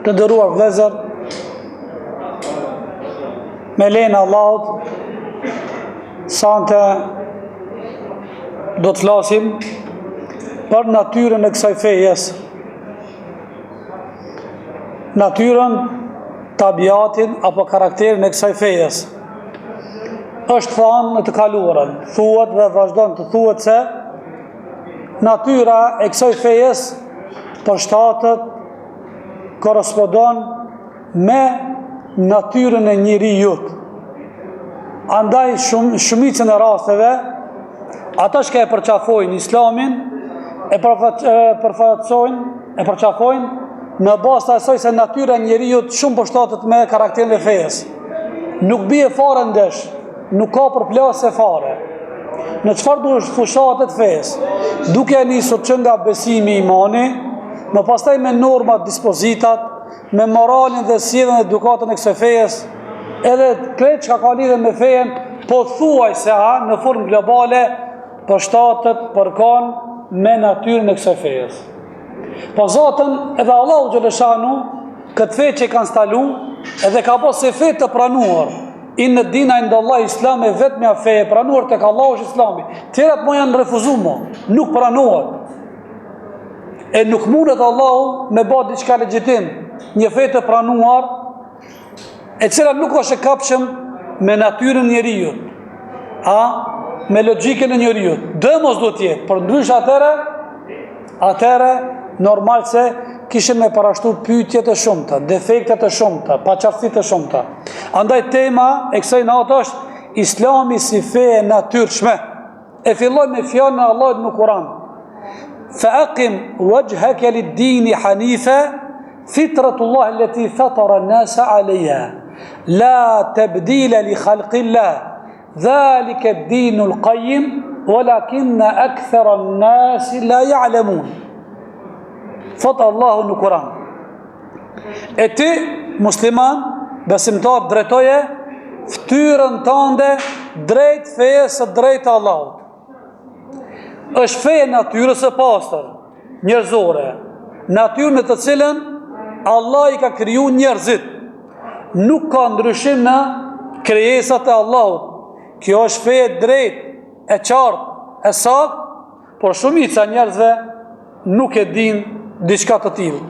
Të nderuar vëllezër, me lejen e Allahut, sante do të flasim për natyrën e kësaj fejes. Natyrën, tabiatin apo karakterin e kësaj fejes. Është thënë në të kaluarën, thuhet dhe vazhdon të thuhet se natyra e kësaj fejes përshtatet, korrespondon me natyrën e njeriut. Andaj shumicën e rasteve, ata që e përqafojnë islamin, e përqafojnë në bazë të asaj se natyra e njeriut shumë përshtatet me karakterin e fejes. Nuk bie fare ndesh, nuk ka përplasje fare. Në çfarë duhet fushatet fejes? Duke nisur që nga besimi i imani, më pastaj me normat, dispozitat, me moralin dhe sjelljen dhe edukatën e kësaj fejes, edhe krejt çka ka lidhje me fejen, po thuajse në formë globale përshtatet, përkon me natyrën e kësaj fejes. Po zotën edhe Allahu xhaleshanu këtë fe që ka instalu, edhe ka bërë se fe të pranuar. Inna dina indallahi islam, e vetmja fe e pranuar tek Allahu është Islami. Tjerat mo janë refuzuar, nuk pranohet. E nuk mundet Allahu me bërë diçka legjitim, një fe të pranuar, e cila nuk është e kapshëm me natyrën e njeriut, me logjikën e njeriut. Dëmos do të jetë, por ndryshe atëre normal se kishim me parashtu pyetje të shumta, defekte të shumta, paqartësi të shumta. Andaj tema e kësaj natë është Islami si fe e natyrshme. E filloj me fjalën e Allahut në Kur'an. فأقم وجهك للدين حنيفا فطرة الله التي فطر الناس عليها لا تبديل لخلق الله ذلك الدين القيم ولكن أكثر الناس لا يعلمون. فطر الله القرآن. E ti, musliman, besimtar, drejtoje ftyrën tënde drejt fejes së drejtë Allahut. Është feja natyrës së pastër, njerëzore, natyrën në të cilën Allah i ka kriju njerëzit. Nuk ka ndryshim në krijesat e Allahut. Kjo është feja drejt, e qartë, e saktë, por shumica njerëzve nuk e din diçka të tillë.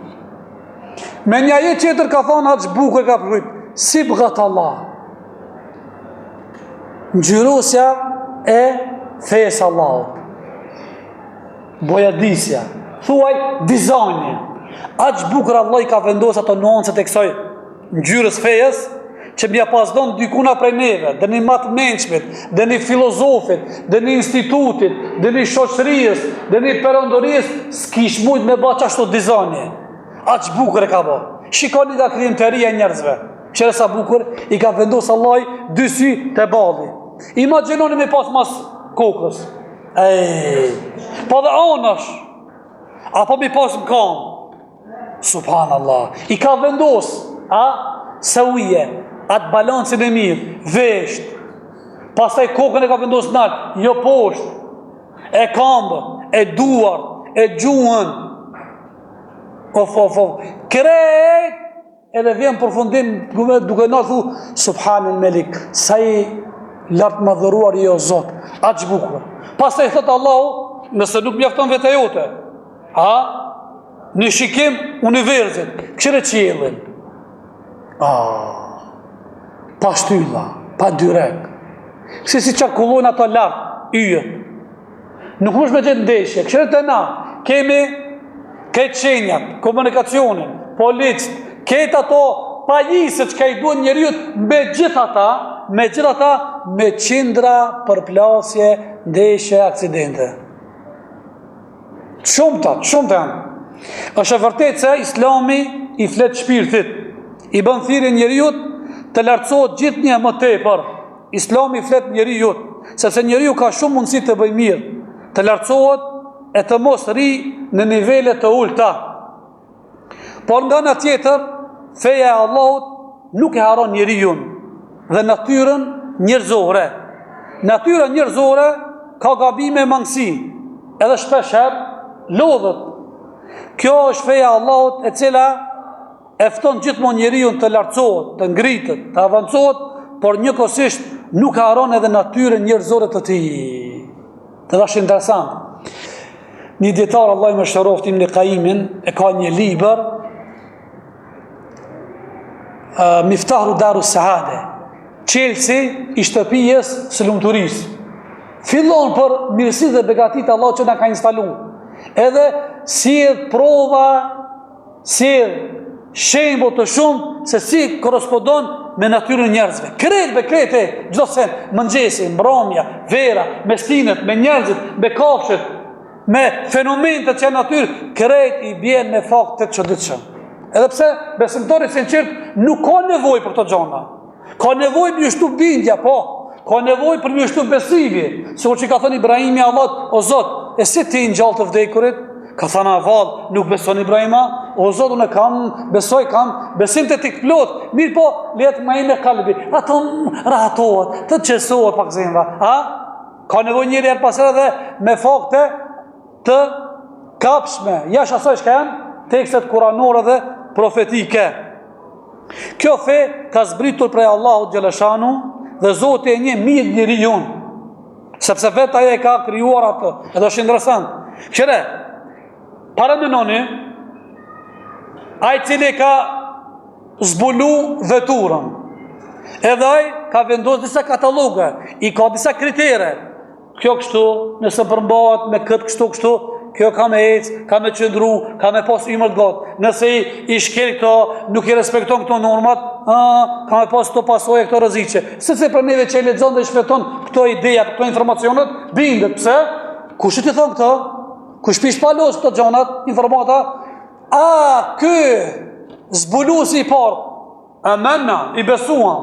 Me një ajet tjetër ka thonë atë bukur ka përkujt, sibghat Allah. Ngjyrosja e fejës Allahut. Bojadisja, thuaj dizajni. Aq bukur Allah i ka vendosur ato nuancat e kësaj ngjyrës fejes, që m'ja pasdon dykuna prej neve, dhe një matë mençmit, dhe një filozofit, dhe një institutit, dhe një shoqërisë, dhe një perandorisë, s'kish mujt me ba qashtu dizajni. Aq bukur e ka ba. Shikoni nga krijenteria e njerëzve. Qëre sa bukur i ka vendosur Allah dy sy të balli. Imagjinoni me pas mas kokës. Po dhe anash, apo mi pas në kam. Subhanallah. I ka vendos se uje, atë balancin e mirë, vesht. Pastaj kokën e ka vendos në altë, jo poshtë, e kambë, e duar, e gjuhën. Krejt, edhe vjen përfundim duke në thu, Subhanil Melik, sa i lartë madhëruar jo Zot, aq bukur. Pastaj thot Allahu, nëse nuk mjafton vetë jote, në shikim universit, këshire qiellin. Pa shtylla, pa dyrek. Si qarkullojnë ato lartë, yjet. Nuk mësh me gjithë ndeshje, këshire të na, kemi këtë qenjat, komunikacionin, policët, këtë ato pajisët që ka i duhet njeriut, me gjithë ata, me qindra përplasje, ndeshje, aksidente. Shumëta janë. Është e vërtet se Islami i flet shpirtit, i bën thirrje njeriut të lartësohet gjithnjë më tepër. Islami i flet njeriut, sepse njeriu ka shumë mundësi të bëjë mirë, të lartësohet e të mos rri në nivele të ulta. Por nga ana tjetër, feja e Allahut nuk e haron njeriu dhe natyrën njerëzore. Natyra njerëzore ka gabime mangësi, edhe shpesher lodhët. Kjo është feja Allahut e cila e fton gjithmonë njeriu të lartësohet, të ngritet, të avancohet, por njëkohësisht nuk haron edhe natyrën njerëzore të tij. Të është interesant. Një dietar, Allah më shëroft, Ibn Qayyimin, e ka një libër Miftahu Darus Saade, çelësi i shtëpisë së lumturisë. Fillon për mirësitë dhe begatitë Allah që na ka instaluar. Edhe sjell prova, sjell shembull të shumë se si korrespondon me natyrën e njerëzve. Krete, çdo sen, mëngjesi, mbrëmja, vera, mestinët, me njerëzit, me kafshët, me fenomenet që janë natyrë, krejt i bjen me fakte të çuditshëm. Edhe pse besimtari sinqert nuk ka nevojë për këto gjëra. Ka nevojë për shtu bindja, po. Ka nevojë për shtu besimi. Sikur që ka thënë Ibrahimi Allahut, o Zot, e si ti ngjall të vdekurit? Ka thënë vallë, nuk beson Ibrahima? O Zot, unë kam besim të ti plot. Mirë po, let më ime kalbi. Ato rahatohet, të qesohet pak zemra. Ka nevojë njëri her pas here me fakte të kapshme. Jashtë asaj që janë tekstet kuranore dhe profetike. Kjo fe ka zbritur prej Allahut xhaleshanu dhe Zoti e njeh mirë njeriu, sepse vetë ai e ka krijuar atë. Edhe është interesant. Qëre, para menoni, ai cili ka zbulu veturën, edhe ai ka vendosur disa kataloge, i ka disa kritere. Kjo kështu, nëse përmbahet me këtë kështu, kjo ka me ecë, ka me qëndru, ka me pas imër të gotë. Nëse i shkel këto, nuk i respekton këto normat, ka me pas këto pasoje, këto rëziqe. Se për neve që i lexon dhe i shfleton këto ideja, këto informacionet, bindet. Pse? Kush i thon këto? Kush pish palos këto gjonat, informata? Ky zbulusi i parë, amena, i besuam.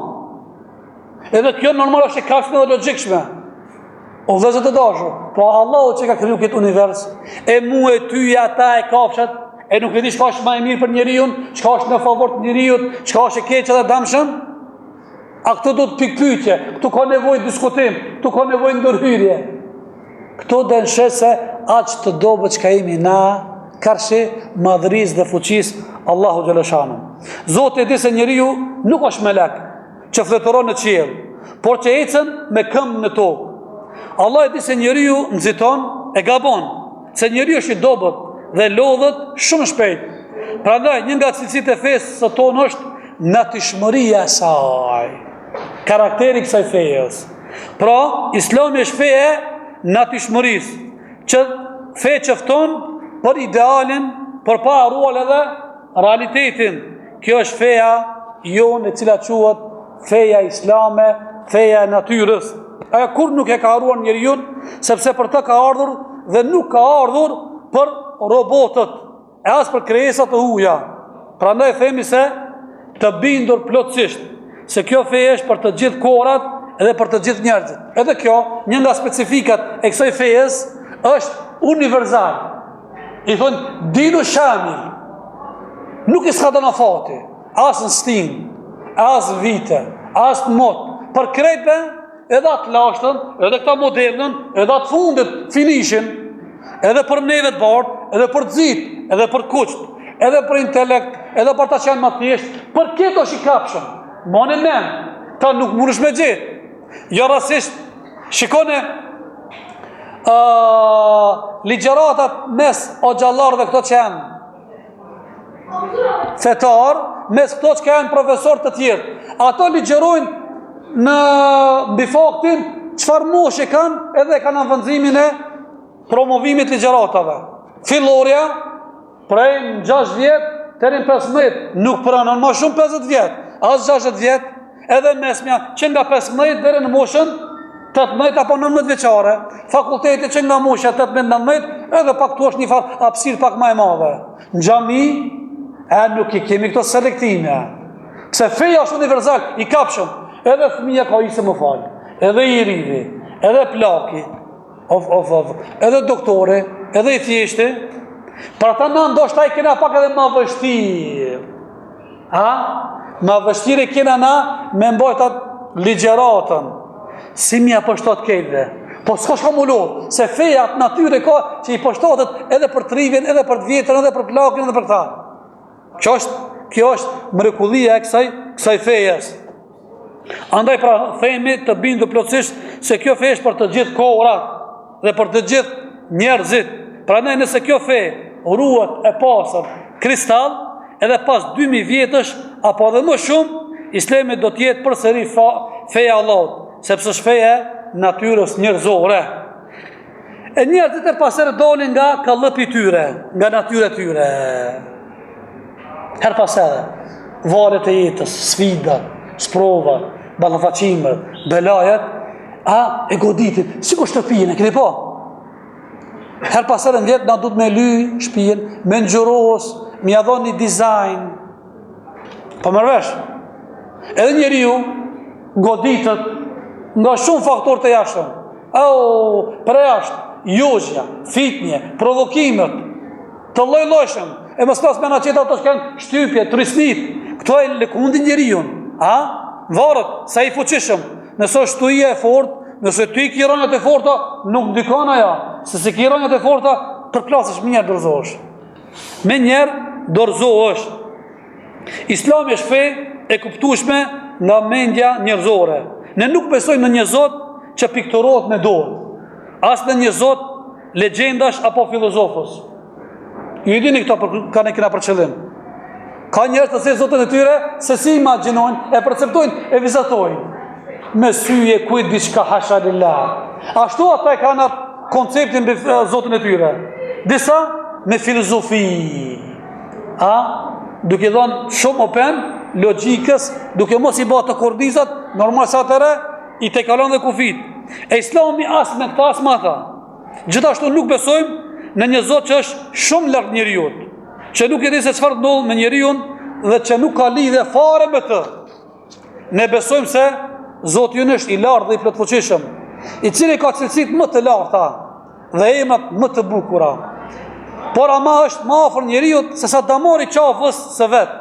Edhe kjo normal është e kafshme dhe logjikshme. O vëzët e dashur, po Allahu që ka kriju këtë univers, e mu e ty e ata e kafshat, e nuk e di çka është më e mirë për njeriu, çka është në favor të njeriu, çka është e keq edhe dëmshëm? A këto do të pikpyetje, këtu ka nevojë diskutim, këtu ka nevojë ndërhyrje. Këto dën shese aq të dobët çka jemi na, karshi madhërisë dhe fuqisë Allahu xhaleshanu. Zoti e di se njeriu nuk është melek që fluturon në qiell, por që ecën me këmbë në tokë. Allah e di se njeriu nxiton e gabon, se njeriu është i dobët dhe lodhët shumë shpejt. Prandaj një nga cilësitë e fesë së tonë është natyrshmëria e saj, karakteri i kësaj fejes. Pra, Islami është fe e natyrshmërisë, që fe që fton për idealin, për pa harruar edhe realitetin. Kjo është feja jonë e cila quhet feja islame, feja e natyrës. Aja kur nuk e ka harruar njeriu, sepse për të ka ardhur dhe nuk ka ardhur për robotët, e as për krijesat e huaja. Prandaj themi se të bindur plotësisht se kjo fe është për të gjithë kohrat edhe për të gjithë njerëzit. Edhe kjo, një nga specifikat e kësaj fejes është universal. I thonë dinu shamil. Nuk i s'ka dëna fati, as në stin, as në vite, as në mot. Për krejtve, edhe atë lashtën, edhe këta modernën, edhe atë fundit, finishin, edhe për neve të bardë, edhe për të zit, edhe për kuqt, edhe për intelekt, edhe për ta që janë më thjesht, për këtë është i kapshëm. Mane men, ta nuk mundesh me gjithë. Jo rasisht, shikone ligjeratat mes o gjallarëve këto që janë fetar, mes këto që janë profesor të tjerë. Ato ligjerojnë në mbi faktin çfarë moshe kanë edhe kanë avëndzimin e promovimit ligjeratave. Fillorja prej 6 vjet deri në 15, nuk pranon më shumë 50 vjet, as 60 vjet, edhe mesmja që nga 15 deri në moshën 18 apo 19 vjeçare. Fakulteti që nga mosha 18-19, edhe pak tu është një farë hapësirë pak më e madhe. Në xhami nuk i kemi këto selektime. Pse feja është universal, i kapshëm. Edhe fëmija ka isë më falë, edhe i rrivi, edhe plaki, edhe doktore, edhe i thjeshti. Pra ta në ndoshta i kena pak edhe ma vështirë. Ma vështirë i kena na me mbojtat ligjeratën. Si mja pështot kejtëve. Po s'ka shka mu lodhë, se feja atë natyre ka që i pështotet edhe për të rrivin, edhe për të vjetën, edhe për plakin, edhe për këta. Që është Kjo është mrekullia e kësaj fejes. Andaj pra themi të bindur plotësisht se kjo fe është për të gjithë kohrat dhe për të gjithë njerëzit. Prandaj nëse kjo fe ruhet e pasur kristall, edhe pas 2000 vjetësh apo edhe më shumë, Islami do të jetë përsëri feja e Allahut, sepse është feja e natyrës njerëzore. E njerëzit e pasere dolin nga kallëpi tyre, nga natyre tyre. Her pasere, varet e jetës, sfidat, sprova, ballafaqimet, belajet, e goditit, si ku shtëpijin, e këni po? Her pasere në vjetë na du të me ly shpijen, me ngjëros, me jadhon një dizajn. Po mërvesh, edhe njeriu goditët nga shumë faktor të jashtëm. Për jashtë, jogja, fitnje, provokimet, të lloj-llojshëm. E mos flas me na qeta ato që kanë shtypje, trisnit. Këto e lëkundin njeriun. Varet sa i fuqishëm. Nëse është tuja e fortë, nëse ty ki rënjët e forta, nuk ndikon ajo. Se si ki rënjët e forta, përplasesh me njerë dorëzohesh. Me njerë dorëzohesh. Islami është fe e kuptueshme nga mendja njerëzore. Ne nuk besojmë në një Zot që pikturohet me dorë. As në një Zot legjendash apo filozofës. Ju i dini këto kanë kena për qëllim. Ka njerëz të se Zotën e tyre se si imagjinojnë, e perceptojnë, e vizatojnë. Me syje kujt diçka hasha lillah. Ashtu ata e kanë konceptin mbi Zotën e tyre. Disa me filozofi. Duke dhënë shumë open logjikës, duke mos i bërë të kurdizat, normal sa atëre i te kalon dhe kufit. E Islami as me këta as ma tha. Gjithashtu nuk besojmë në një Zot që është shumë lart njeriut, që nuk e di se çfarë ndodh me njeriun dhe që nuk ka lidhje fare me të. Ne besojmë se Zoti ynë është i lartë dhe i plotfuqishëm, i cili ka cilësitë më të larta dhe emrat më të bukura. Por ama është më afër njeriut se sa damori qafës së vet.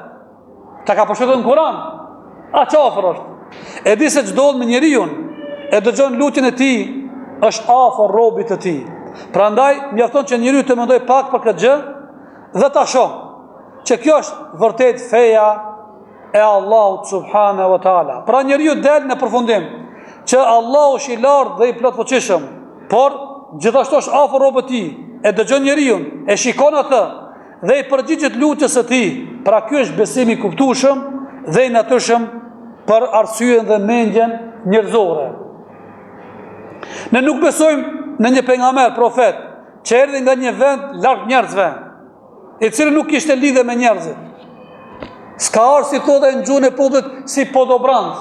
Ta ka përshkruar në Kur'an. Qafër është. E di se ç'dodh me njeriun, e dëgjon lutjen e tij, është afër robit të tij. Prandaj mjafton që njeriu të mendoj pak për këtë gjë dhe ta shoh që kjo është vërtet feja e Allahut subhanahu wa taala. Pra njeriu del në përfundim që Allahu është i lartë dhe i plotfuqishëm, por gjithashtu është afër robët të tij, e dëgjon njeriu, e shikon atë dhe i përgjigjet lutjes së tij. Pra ky është besimi i kuptueshëm dhe i natyrshëm për arsyen dhe mendjen njerëzore. Ne nuk besojmë në një pejgamber, profet, që erdhi nga një vend larg njerëzve, i cili nuk kishte lidhje me njerëzit. S'ka ardhur si thotë në gjuhën e popullit si podobrand.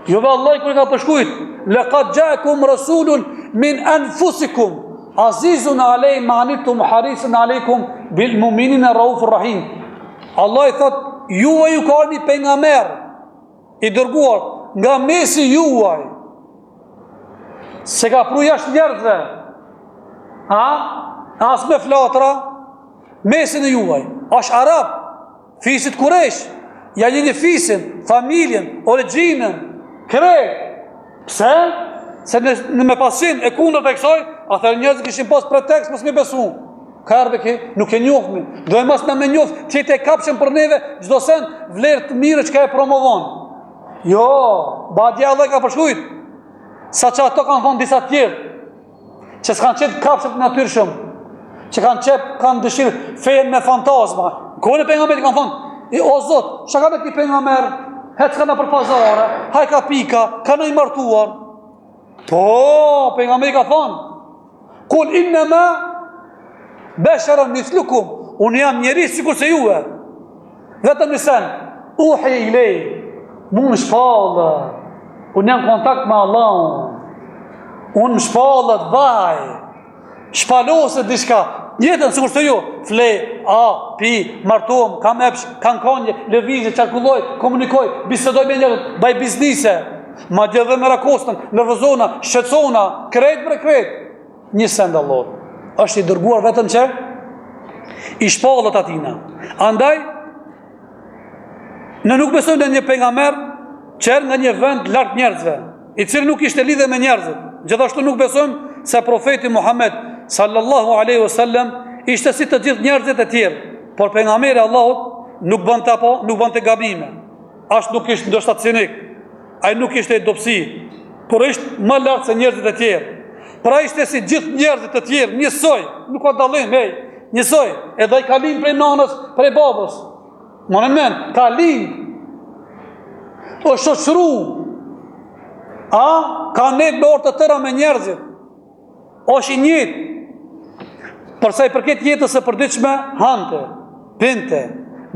Jo vallahi kur ka përshkruajt, laqad ja'akum rasulun min anfusikum azizun alay ma antum harisun alaykum bil mu'minina raufur rahim. Allah i thot, juaj ju ka një pejgamber i dërguar nga mesi juaj. Se ka pru jashtë njerëzve. As me flatra, mesin e juaj. Është arab, fisit Kuresh, ja një fisin, familjen, origjinën, krejt. Pse? Se në me pasin e kundër të kësoj, atër njerëzë kishin pas pretekst, mos me besu. Karve ki, nuk e njofmi. Dojë mas me njofë, që i te kapshen për neve, gjdo sen vlerë të mire që ka e promovon. Jo, badja dhe ka përshkujt. Sa që ato kanë thonë disa tjerë, që s'kanë qetë kapshet natyrshëm, që kanë dëshirë fejnë me fantazma. Kone pejgamberi kanë thonë, o Zot, që ka me këti pejgamber, hecë ka në për pazare, haj ka pika, ka në i martuar. Po, pejgamberi ka thonë, kul innema besharën mislukum, unë jam njeri sikur se juve. Vetëm një sen, uhi i lej, mu më shpallë, unë jam kontakt me Allahun, unë më shpallët vaj, shpalosët dishka, jetën sikur se ju, flej, pi, martuam, kam epsh, kam konje, lëvizje, qarkulloj, komunikoj, bisedoj me njerët, baj biznise, ma dje dhe me rakostën, nervozona, shqetsona, krejt për krejt, një send Allah, është i dërguar vetëm që, i shpallët atina. Andaj, në nuk besojnë në një pejgamber, qërë nga një vend lartë njerëzve, i cili nuk ishte lidhe me njerëzit. Gjithashtu nuk besojmë se profeti Muhammed sallallahu alaihi wasallam ishte si të gjithë njerëzit e tjerë, por pejgamberi Allahut nuk bante gabime, as nuk ishte ndoshta cinik, ai nuk ishte dobësi, por ishte më lart se njerëzit e tjerë. Pra ishte si gjithë njerëzit e tjerë, njësoj, nuk ka dallim, njësoj, edhe ai ka lind prej nanës, prej babës. Morën mend, ka lind. O shoqëru, ka net me orë të tëra me njerëzit. Është i njëjtë. Përsa i përket jetës së përditshme, hante, pinte,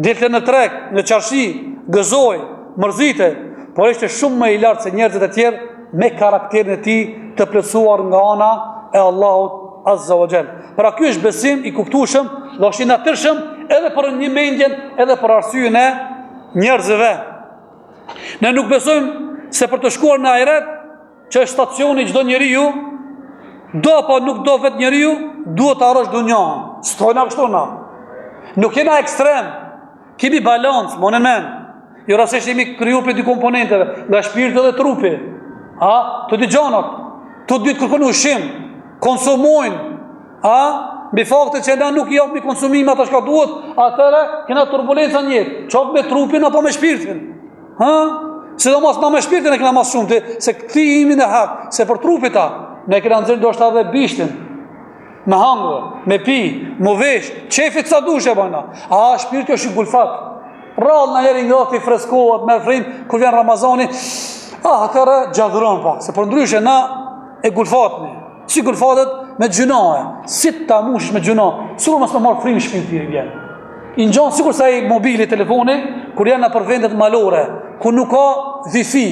dilte në treg, në qarshi, gëzoj, mërzite, por ishte shumë më i lartë se njerëzit e tjerë me karakterin e tij të plotësuar nga ana e Allahut Azza wa Jall. Pra ky është besim i kuptueshëm dhe është i natyrshëm edhe për një mendjen, edhe për arsyeën e njerëzve. Ne nuk besojmë se për të shkuar në ahiret, që është stacioni çdo njeriu, do apo nuk do vetë njeriu, duhet të arrosh dunjan. Stojna kështu na. Nuk jena ekstrem, kemi balancë, monen men. Jo rastisht jemi kriju për dy komponenteve, nga shpirti dhe trupi. Të dy gjanat, të dy të kërkon ushqim, konsumojnë, mbi faktin që na nuk japim konsumim ata çka duhet, atëre kena turbulenca në jetë, qoftë me trupin apo me shpirtin. Sidomos na me shpirtin e kena mas shumë, se këti imi në hak, se për trupit ta, ne kena nxjerrë ndoshta edhe bishtin, me hangër, me pi, me vesh, qefit sa dushe bëjna. Shpirti është i gulfat. Rallë në njeri ngati freskohet, me frim, kur vjen Ramazani, atëre gjadhëron pak, se për ndryshe na e gulfatni. Si gulfatet me gjunahe, si ta mushish me gjunahe, sikur mos të marrë frim shpirti i vjen. I ngjan sikur sa i mobili, telefoni, kur janë në për vendet malore, ku nuk ka wifi,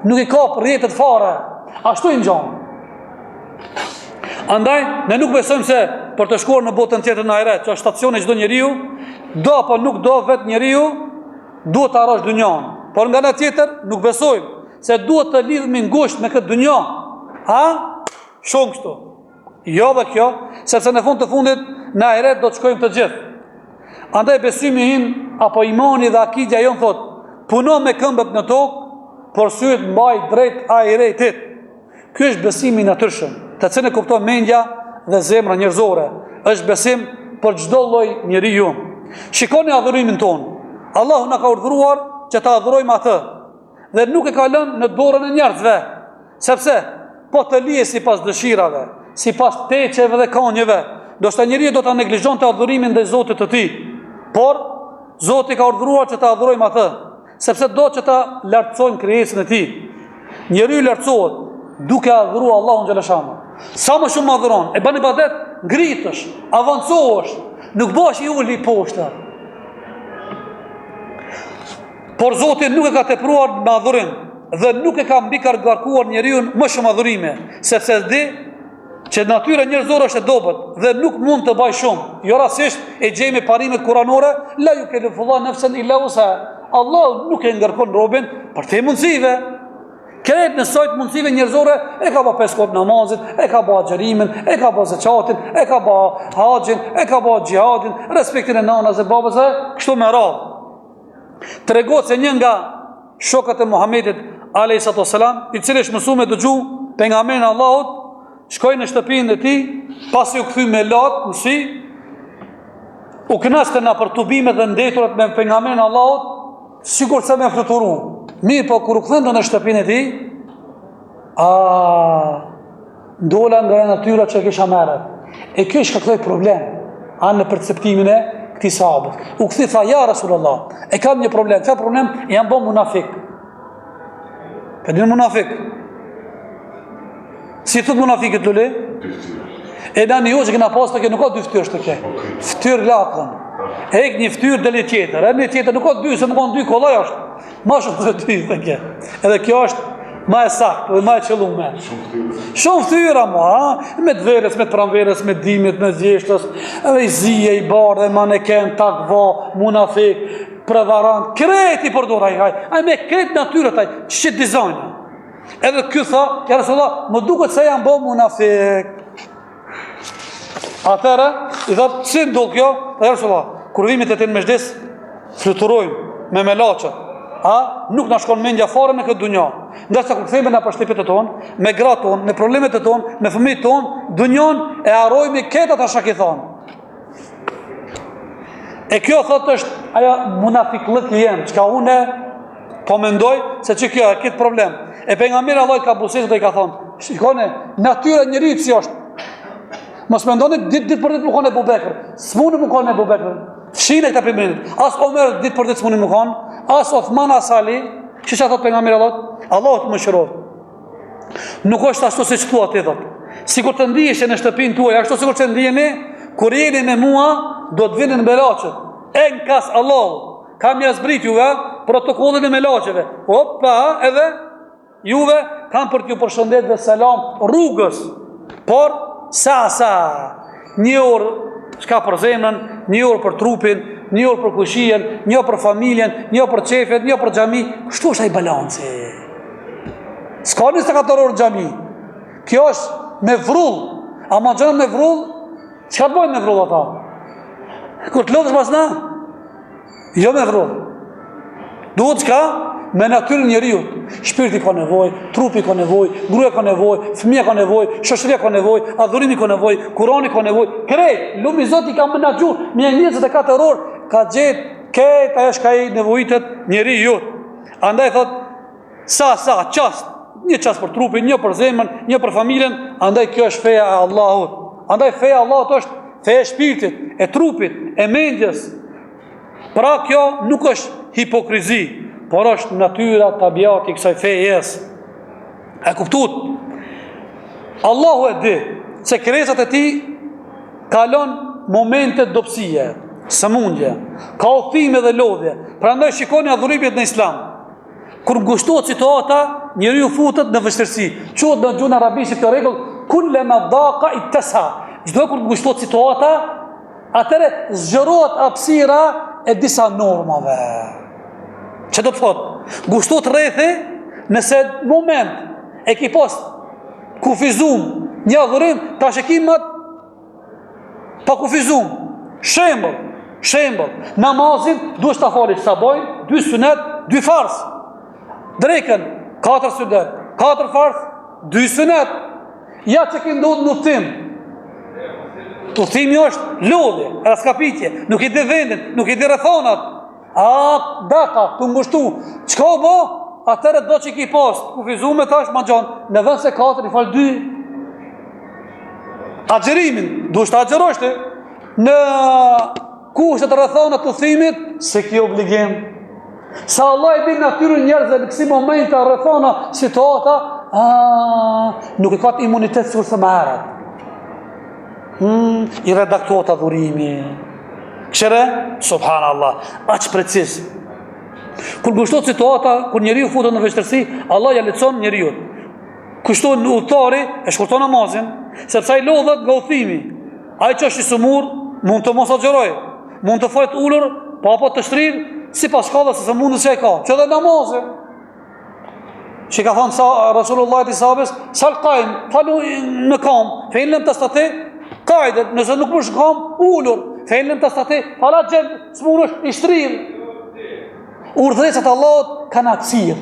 nuk i ka rrjetet fare, ashtu i ngjan. Andaj, ne nuk besojmë se për të shkuar në botën tjetër në ahiret, që është stacioni çdo njeriu, do apo nuk do vetë njeriu, duhet të arrosh dunjan. Por nga ana tjetër, nuk besojmë se duhet të lidhemi ngushtë me këtë dunjan. Shumë kështu. Jo dhe kjo, sepse në fund të fundit në ahiret do të shkojmë të gjithë. Andaj besimi im apo imani dhe akidja jon thot, puno me këmbët në tokë, por syet mbaj drejt ahiretit. Ky është besimi i natyrshëm, të cilën e kupton mendja dhe zemra njerëzore. Është besim për çdo lloj njeriu. Shikoni adhurimin ton. Allahu na ka urdhëruar që ta adhurojmë atë dhe nuk e ka lënë në dorën e njerëzve, sepse po të lihe sipas dëshirave, sipas teqeve dhe kanjeve, do shta njeriu do ta neglizhonte adhurimin ndaj Zotit të tij. Por Zoti ka urdhëruar që ta adhurojmë atë, sepse do që ta lartësojmë krijesën e tij. Njeriu lartësohet duke adhuruar Allahun xhaleshano. Sa më shumë adhuron, e bën ibadet, ngritesh, avancohesh, nuk bëhesh i uli poshtë. Por Zoti nuk e ka tepruar me adhurim dhe nuk e ka mbikarkuar njeriu më shumë adhurime, sepse di që natyra njerëzore është e dobët dhe nuk mund të bëj shumë. Jo rastisht e gjejmë parimet kuranore, la yukellifullahu nafsan illa wusaha. Allah nuk e ngarkon robën për të mundësive. Kretë në sajtë mundësive njerëzore, e ka ba 5 kohë namazit, e ka ba xherimin, e ka ba zakatin, e ka ba haxhin, e ka ba xhihadin, respektin e nanës e babës, kështu me radhë. Tregohet se një nga shokët e Muhamedit alayhis salam, i cili është mësuar me dëgju pejgamberin e Allahut, shkoi në shtëpinë e tij, pasi u kthy me latë, mësi, u kënaqte na për tubimet dhe ndeturat me pejgamberin e Allahut, sikur se me fluturu. Mirë, po kur u kthën në shtëpinë e tij, ndola nga natyra që kisha merret. E kjo shkaktoi problem, në perceptimin e këtij sahabit. U kthi tha ja Rasulullah, e kam një problem. Çfarë problem? Jam bën munafik. Ka një munafik. Si thot munafikët lule? E da një që këna pas të ke, nuk ka dy ftyrë të ke. Ftyrë lakën. E ik një ftyrë dhe një tjetër. E një tjetër nuk ka dy, se nuk ka në dy kollaj është. Ma shumë të dy të ke. Edhe kjo është ma e saktë dhe ma e qëllume. Shumë ftyra ma, me të verës, me të pranverës, me dimit, me zjeshtës, edhe i zije, i bardhe, maneken, takva, munafik, prevarant, kreti përdor, aj me kreti natyrët, aj që dizajnë. Edhe kjo tha, ja Rasulullah, më duket se janë bo munafik. Atëra, i thot, si ndodh kjo? Ja Rasulullah, kur vimit e të në mezhdis, fluturojmë me melaqët. Nuk na shkon mendja fare në këtë dunja. Ndërsa kur kthehemi në përshtypjet e tonë, me gratë tonë, me problemet e tonë, me fëmijët tonë, dunjon e harrojmë këtë ata shaka i thonë. E kjo thotë është ajo munafiklëk jem, çka une po mendoj se që kjo e këtë problem. E pejgamberi Allahut ka busetë dhe i ka thonë, shikone, natyra e njeriut si është. Mos mendoni ditë për ditë më kanë Abu Bekr. S'muni më kanë Abu Bekr. Fshin e këta pejgamberit. As Omer ditë për ditë s'muni më kanë, as Uthman as Ali. Çka thot pejgamberi Allahut? Allahu të mëshiroj. Nuk është ashtu siç thua ti thot. Sikur të ndihesh në shtëpinë tuaj, ashtu sikur të ndiheni kur jeni me mua, do të vinin melaçet. Enkas Allahu. Kam ja zbrit juve protokollin e melaçeve. Opa, edhe juve kam për t'ju përshëndet dhe selam rrugës. Por sa, një orë shka për zemrën, një orë për trupin, një orë për kushien, një orë për familjen, një orë për qefet, një orë për gjami. Kështu është ai balanci. S'ka 24 orë gjami. Kjo është me vrull. Ama gjënë me vrull, çka të bojnë me vrull ata? Kur të lodhësh pas na? Jo me vrull. Duhet çka? Me natyrën njeriut. Shpirti ka nevojë, trupi ka nevojë, gruaja ka nevojë, fëmia ka nevojë, shoqëria ka nevojë, adhurimi ka nevojë, Kurani ka nevojë. Krejt, lumi Zoti ka menaxhu me 24 orë, ka gjetë këtë ajo që ai nevojitet njeriu. Andaj thot sa çast, një çast për trupin, një për zemrën, një për familjen, andaj kjo është feja e Allahut. Andaj feja e Allahut është feja e shpirtit, e trupit, e mendjes. Pra kjo nuk është hipokrizi, por është natyra, tabiati kësaj fejes. E kuptut? Allahu e di se krijesat e tij kalon momente dobësie, sëmundje, ka udhime dhe lodhje. Prandaj shikoni adhurimet në Islam. Kur ngushtohet situata, njeriu futet në vështirësi. Quhet në gjuhën arabisht këtë rregull, kullama daqa ittasa. Çdo kur ngushtohet situata, atëre zgjerohet hapësira e disa normave. Që do të thotë? Ngushtohet rrethi, nëse moment e ki pas kufizum një adhurim, tash e ki më pa kufizum. Shembull, namazin duhet ta falish sabajin, 2 sunet, 2 farz. Drekën, 4 sunet, 4 farz, 2 sunet. Ja që ki ndodhë në udhtim. Udhtimi është lodhje, raskapitje, nuk i di vendin, nuk i di rrethonat. Data, të ngushtu. Çka o bo? Atëre do që ki pas, kufizume tash ma gjanë, në vend se 4 i falë 2. Agjerimin, du është agjeroshti. Në kushtet rrethonat të udhtimit, se ki obligim. Sa Allah e di natyrën njerëzve në kësi momente rrethona, situata, nuk i ka të imunitet së kurse më herët. I redaktohet adhurimi. Këshere? Subhanallah. Aq precis. Kur ngushtohet situata, kur njeriu futet në vështirësi, Allah ja lehtëson njeriu. Kushton në udhtari, e shkurton namazin, sepse ai lodhet nga udhimi. Ai që është i sumur, mund të mos agjerojë, mund të falet ulur, pa apo të shtrirë, sipas shkallës së mundës që e ka. Që dhe namazin. Që ka thënë Rasulullah i sahabës, sal qaim, falu në kam, fe in lem tastati, qaidet, nëse nuk mësh kam, ulur, fe in lem tastati, fala xhem, smurosh i shtrirë. Urdhëresat e Allahut kanë aksir.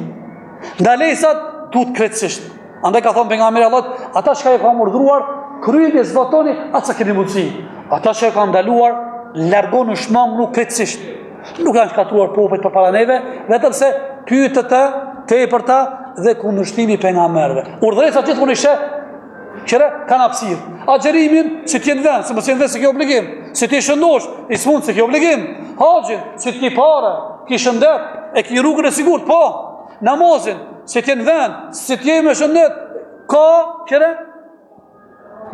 Ndalesat duhet krejtësisht. Andaj ka thënë pejgamberi Allahut, ata që e kanë urdhëruar, kryeni zbatoni atë sa keni mundësi. Ata që e kanë ndaluar, largoni shmangnu krejtësisht. Nuk kanë shkatruar popujt përpara neve, vetëm se pyetët e tepërta dhe kundërshtimi pejgamberëve. Urdhëresat gjithmonë ishte qëre kanë hapësirë. Agjerimin si t'jen vend, se mos jenë vend se kjo obligim. Si ti shëndosh, i smund se kjo obligim. Haxhin, si t'ki pare, ki shëndet, e ki rrugën e sigurt, po. Namazin, si t'jen vend, si t'je me shëndet, ka qëre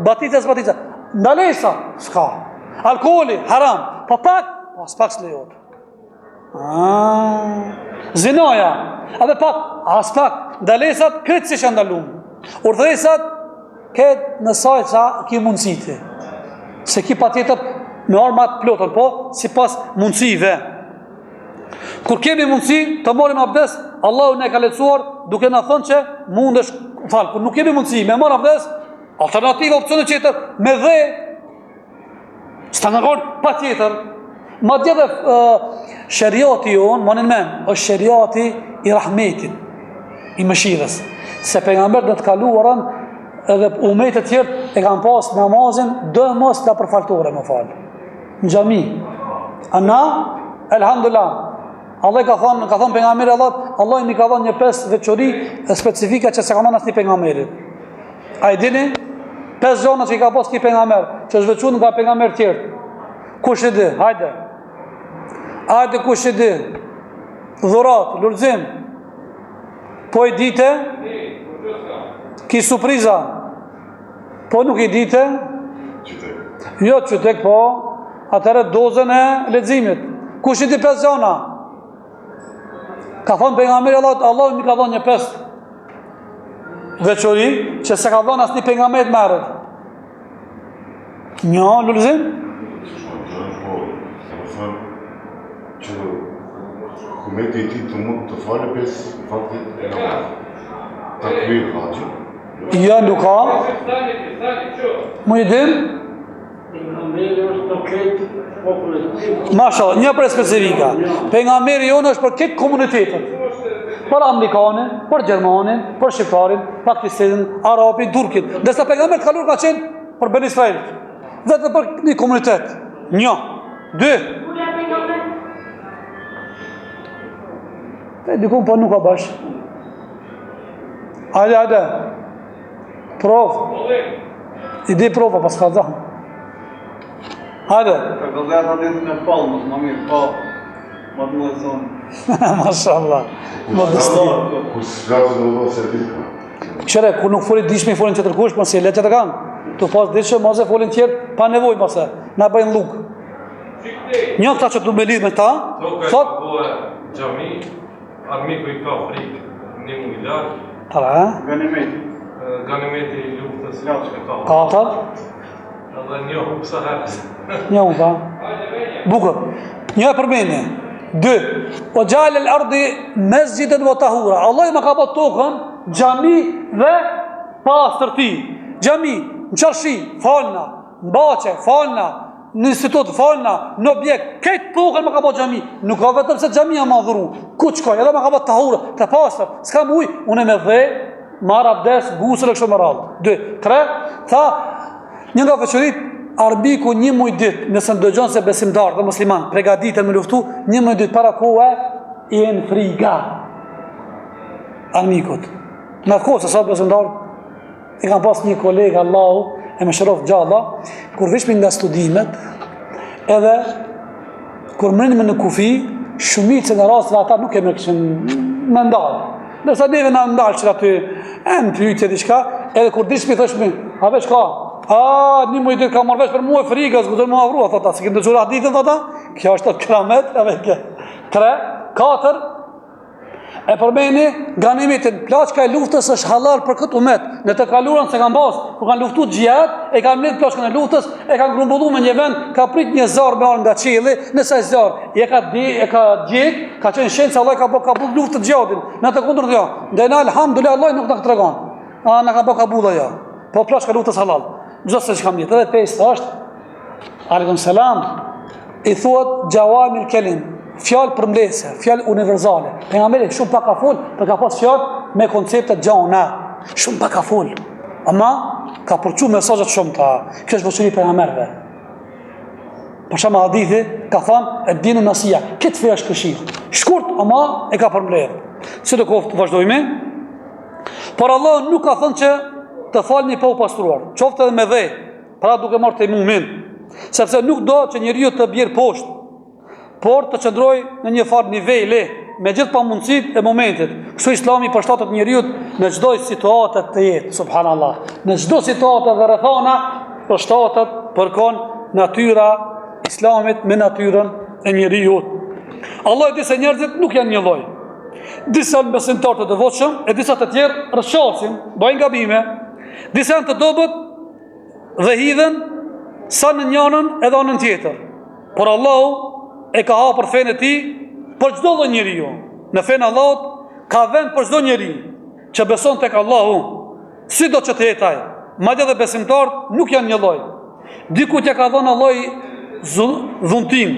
batica s'batica. Ndalesa, s'ka. Alkooli, haram, po pak, pas pak s'lejot. Zinaja, edhe pak, as pak, ndalesat këtë si shë ndalum. Urdhëresat këtë në sajtë sa ki mundësiti. Se ki pa tjetër me armat plotën, po, si pas mundësive. Kur kemi mundësi të morim abdes, Allahu ne ka lecuar duke në thënë që mundesh falë. Kur nuk kemi mundësi me marë abdes, alternativa, opcione tjetër, me dhe, s'ta në konë pa tjetër. Ma dje dhe shëriati jonë, monin men, është shëriati i rahmetit, i mëshirës. Se pejgamberët në të kaluarën edhe umetet tjertë e kanë pas namazin, dë mos të përfaltore më falë. Në gjami. Ana, elhamdulillah. Allah ka thonë pejgamberi Allah i ka dhënë një 5 veçori specifika që s'e ka dhënë asnjë pejgamberi. A i dini 5 zona që i ka pas ki pejgamber, që është veçuar nga pejgamber tjerë. Kush e di? Hajde kush e di? Dhurat, lulzim. Po i dite? Ki surpriza. Po nuk i dite? Jo, qytek, po. Atëre dozën e leximit. Kush i di 5 zona? Ka thonë pejgamberi Allah mi ka thonë një 5 veçori që se ka thonë asnjë pejgamber më herët. Një lulzim? Që humeti I tij të mund të falë pes faktit e namazit. Takbir haxhi. Ja, nuk ka. Mu I din? Mashallah, një për specifika. Pejgamberi jonë është për këtë komunitetet. Për Amerikanin, për Gjermanin, për Shqiptarin, Pakistanin, Arabin, Turkin. Ndërsa pejgamberi të kalur ka qenë për Ben Israel. Vetëm për një komunitet. 1, 2. Dikun po nuk ka bash. Hajde. Prov. I di prova pas ka dhënë. Hajde. Ka gëllë atë me fallë, mos më mirë, po. Më të më thonë. Mashallah. Modesti. Kur s'flasë në Allah se dika. Qere, kur nuk folin dishme, folin që tërkush, mos e le që të kanë. Tu pas dishme, mos e folin tjerë, pa nevoj, mos e. Na bëjnë lukë. Një këta që tu me lidh me ta, thot... Gjami, armiku I ka frikë, një mu I lartë. Tara, Ganimeti I luftës që ka. 4. Edhe një hupsa herës. Një upa. Bukër. Një e përmeni. 2. O gjallë el ardi mesgjitën vë tahura. Allah më ka bët tokën, gjami dhe pastërti. Gjami, në qërshi, falna, në bache, falna, në institut, falna, në objekt, këtë tokën më ka bët gjami. Nuk ka vetëm se gjami a madhuru. Ku qkoj, edhe më ka bët tahura, të pastër, s'ka muj, unë me dhe, marë abdes, gusër e kështë më rallë. 2. 3. Tha, një nga veçorit, armiku një muj dit, nëse ndëgjon se besimtar dhe musliman, pregaditën me luftu, një muj dit para kohë I në friga. Armikut. Në kohë se sa besimtar, I kam pas një kolegë, Allahu, e me shërof gjalla, kur vishmi nga studimet, edhe, kur mërinë me në kufi, shumit se në rastëve ata nuk e me këshën me ndalë. Nërsa neve në ndalë që aty, e në pyjtje di shka, edhe kur dishmi thëshmi, a veç ka, një muj ditë ka marrë veç për mu e frikës, ku të mu avrua, thota, se këmë të gjura ditën, thota, kjo është 8 kilometrë, 3, 4, e përmeni, ganimitin, plaqka e luftës është halal për këtë umet, në të kalurën se kanë basë, ku kanë luftu gjihad, e kanë mletë plaqkën e luftës, e kanë grumbullu me një vend, ka prit një zarë me arë nga qili, nësa e zarë, e ka gjek, ka qenë shenë se Allah ka bu luftë të gjadin, në të kundër dhe jo, dhe në alhamdulillah Allah nuk në këtë regon, në ka bu kabulla jo, po plaqka luftës halal. Gjësë që kam jetë, edhe pejsë është, aleikum selam, I thuat gjawamil kelim, fjallë për mlese, fjallë universale. Për nga mele, shumë pak ka full, për ka pas fjallë me konceptet gjana. Shumë pak ka full. Ama, ka përqu mesajët shumë ta. Kjo është vëqëri për nga merve. Për shumë hadithi, ka thanë, e dinu nësia. Këtë feja është këshirë. Shkurt, ama, e ka përmledhë. Si të koftë, vazhdojme. Por Allah nuk ka thënë që të falë një pa u pastruar, qoftë edhe me dhe, pra duke marrë të imumin, sepse nuk do që njeriu të bjerë poshtë, por të qëndroj në një farë niveli, me gjithë pa mundësit e momentit. Kështu Islami përshtatet njeriut në çdo situatë të jetë, subhanallah. Në çdo situatë dhe rrethana përshtatet përkon natyra Islamit me natyrën e njeriut. Allah e di se njerëzit nuk janë një lloj. Disa në besimtar të devotshëm, e disa të tjerë rrëshqasin, bëjnë gabime. Disa janë të dobët dhe hidhen sa në njënën edhe anën tjetër. Por Allahu e ka hapur fenë e tij për çdo lloj njeriu. Në fenë Allahut ka vend për çdo njeri që beson tek Allahu, sido që të jetë ai. Madje edhe besimtarët nuk janë një lloj. Diku t'ja ka dhënë Allahu dhuntin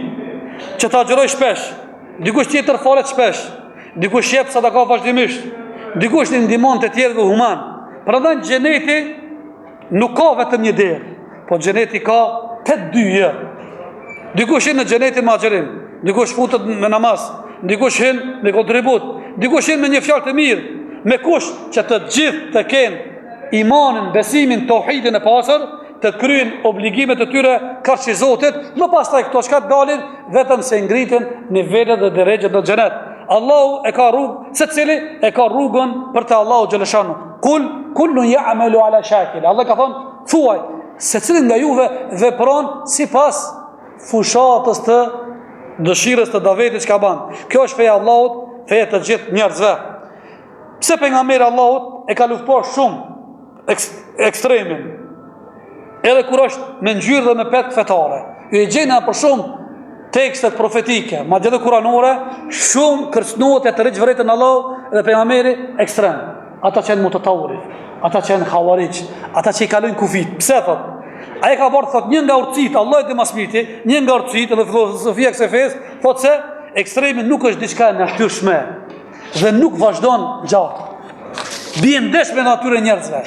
që ta xhiroj shpesh, dikush tjetër falet shpesh, dikush jep sadaka vazhdimisht, dikush i ndihmon të tjerëve human. Prandaj xheneti nuk ka vetëm një derë, po xheneti ka 8 dyje. Dikush hin në xhenetin me agjerim, dikush futet me namaz, dikush hin me kontribut, dikush hin me një fjalë të mirë, me kush që të gjithë të kenë imanin, besimin, tauhidin e pastër, të kryen obligimet e tyre karshi Zotit, më pastaj këto çka dalin vetëm se ngritën nivelet dhe drejtat në xhenet. Allahu e ka rrugë, secili e ka rrugën për të Allahu xhaleshanu. Kullu ya'malu ala shakil. Allah ka thënë, thuaj, secili nga juve vepron sipas fushatës të dëshirës të Davidit që ka banë. Kjo është feja Allahut, feja të gjithë njerëzve. Pse pejgamberi Allahut e ka luftuar shumë ekstremin, edhe kur është me ngjyrë dhe me petë fetare. Ju e gjena për shumë tekstet profetike, ma gjithë kuranore, shumë kërcënohet e të rëgjë vërejtën Allah dhe pejgamberi ekstrem. Ata që janë mutatawrif, ata që janë khawarij, ata që i kalojnë kufit. Pse thot? Ai ka bërë thot një nga urtësit, Allah e di më së miri, një nga urtësit edhe filozofia kësaj fesë, thot se ekstremi nuk është diçka e natyrshme dhe nuk vazhdon gjatë. Bien ndesh me natyrën e njerëzve.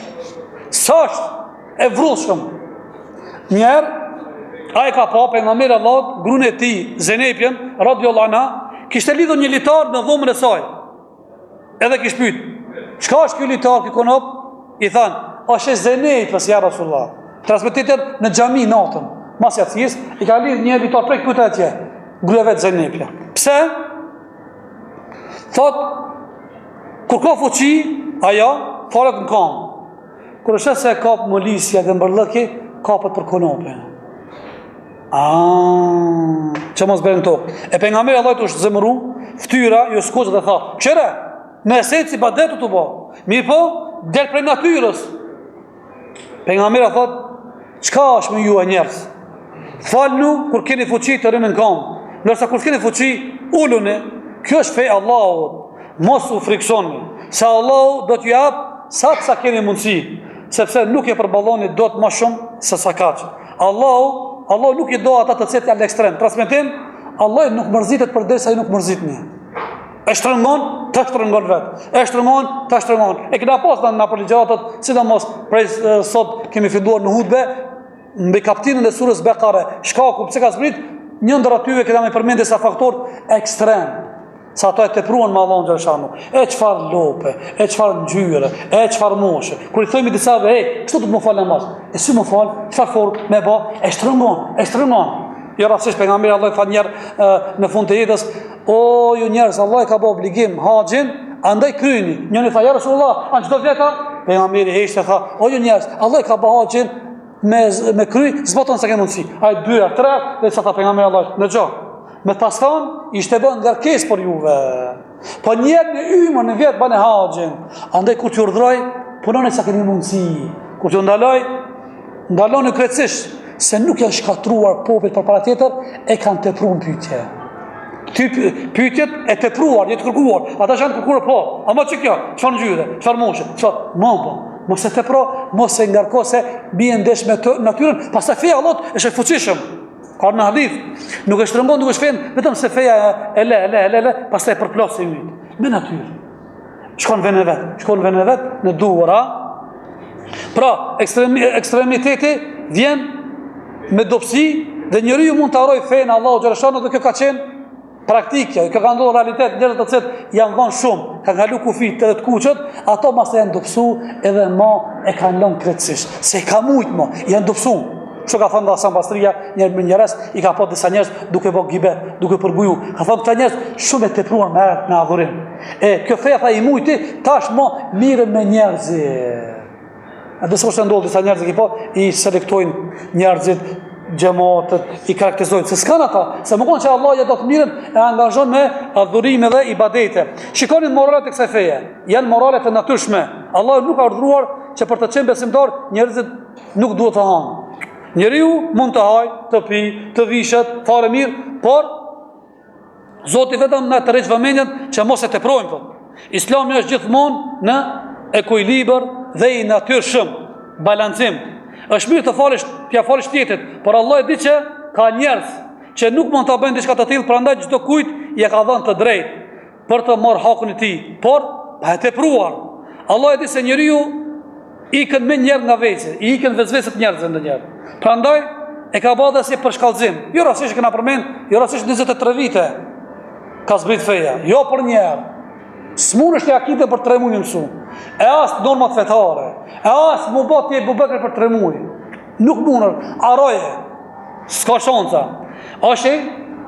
Sa është e vrullshëm. Njerë, ai ka pa pejgamberi Allahut, gruën e tij, Zenepjen, radhiyallahu anha, kishte lidhur një litar në dhomën e saj. Edhe kish pyet, çka është ky litar, ky konop? I than, është Zenep, ja Rasulullah. Transmetitet në xhami natën, mas jacis, i ka lidhur një litar prej këtu atje, gruaja vet Zenepja. Pse? Thot, kur ka fuqi, ajo falet në kam. Kur është se kap molisja dhe mbërllëki, kapët për konopin. Që mos bërën tokë. E pejgamberi Allahut është zemëru, ftyra, ju skuqë dhe tha, qëre, në esenci badetu të bo, mirë po, del prej natyrës. Pejgamberi thot, çka është me ju e njerëz? Falnu kur keni fuqi të rrinë në kam, ndërsa kur keni fuqi, uluni. Kjo është feja Allahut, mos u friksoni, se Allahu do t'ju jap sa keni mundësi, sepse nuk e përballoni dot më shumë se sa kaq. Allahu nuk i do ata të cilët janë ekstrem. Transmetim, Allah nuk mërzitet përderisa ai nuk mërzitni. E shtrëngon, të shtrëngon vetë. E shtrëngon, të shtrëngon. E kena pas në apologjatët, sidomos prej sot kemi filluar në hutbe mbi kapitullin e surës Bekare. Shkaku pse ka zbrit, një ndër atyve kemi përmendur sa faktor ekstrem. Sa ato e tepruan me Allahun xhaleshanu. E çfarë lope, e çfarë ngjyre, e çfarë moshe. Kur i thojmë disave, kështu do të më fal namaz. E si më fal, çfarë formë me bë? E shtrëngon. Jo rastisht pejgamberi Allah tha në fund të jetës, o ju njerëz, Allah e ka bë obligim haxhin, andaj kryeni. Njëri tha ja Rasulullah, an çdo vjeta? Pejgamberi heshte tha, o ju njerëz, Allah e ka bë haxhin me kry, zbaton sa ke mundsi. Ai 2 3 dhe sa tha pejgamberi Allah, në xho. Me pas thonë, ishte bën ngarkesë për juve. Po njerë në ymë në vjetë banë haxhin. Andaj kur t'ju urdhroj, punoni sa keni mundësi. Kur t'ju ndaloni krejtësisht, se nuk janë shkatruar popit për para tjetër, e kanë tepruar pyetje. Pyetjet e tepruar, jetë kërkuar. Ata janë kërkuar po. Ama që kjo, çfarë ngjyre, çfarë moshe, çfarë mambo. Mos e tepro, mos e ngarko se bie ndesh me natyrën, pastaj feja Allahut është e fuqishëm. Ka në hadith, nuk e shtrëngon, nuk e shfen, vetëm se feja e le, pastaj përplos i myt, me natyrë. Shkon vend e vet, në duara. Pra, ekstremiteti vjen me dobësi dhe njeriu mund të harrojë fenë Allahu xhaleshanu dhe kjo ka qenë praktikë, kjo ka ndodhur realitet, njerëz të cilët janë vënë shumë, kanë kalu kufit edhe të kuqët, ato mas janë dobësu edhe më e kanë lënë krejtësisht. Se ka mujt më, janë dobësu. Kështu ka thënë Hasan Basria, një rreth i ka pa disa njerëz duke bë gibet, duke përbuju. Ka thënë këta njerëz shumë e tepruar me adhurim. Kjo feja tha i mujti, tash më mirë me njerëzit. A do të thoshë ndodh disa njerëz që po i selektojnë njerëzit, xhamatët, i karakterizojnë. Se s'kan ata, se më konë që Allah ja do të mirën e angazhon me adhurime dhe ibadete. Shikoni moralet e kësaj feje. Janë morale të natyrshme. Allah nuk ka urdhëruar që për të qenë besimtar njerëzit nuk duhet të hanë. Njeriu mund të hajë, të pi, të vishet, fare mirë, por Zoti vetëm na të rreq vëmendjen që mos e teprojmë. Islami është gjithmonë në ekuilibër dhe i natyrshëm, balancim. Është mirë të falësh, t'ia falësh tjetrit, por Allah e di që ka njerëz që nuk mund ta bëjnë diçka të tillë, prandaj çdo kujt i ka dhënë të drejtë për të marrë hakun e tij, por pa e tepruar. Allah e di se njeriu ikën me njerë nga vese, i ikën vezveset njerëzve ndonjëherë. Prandaj e ka bërë dhe si për shkallëzim. Jo rastisht këna përmend, jo rastisht 23 vite ka zbrit feja, jo për njerë. S'mun është e akide për 3 muaj mësu. E as normat fetare, e as mu bë ti Abu Bekri për 3 muaj. Nuk munër, aroje, s'ka shanca. Ashtë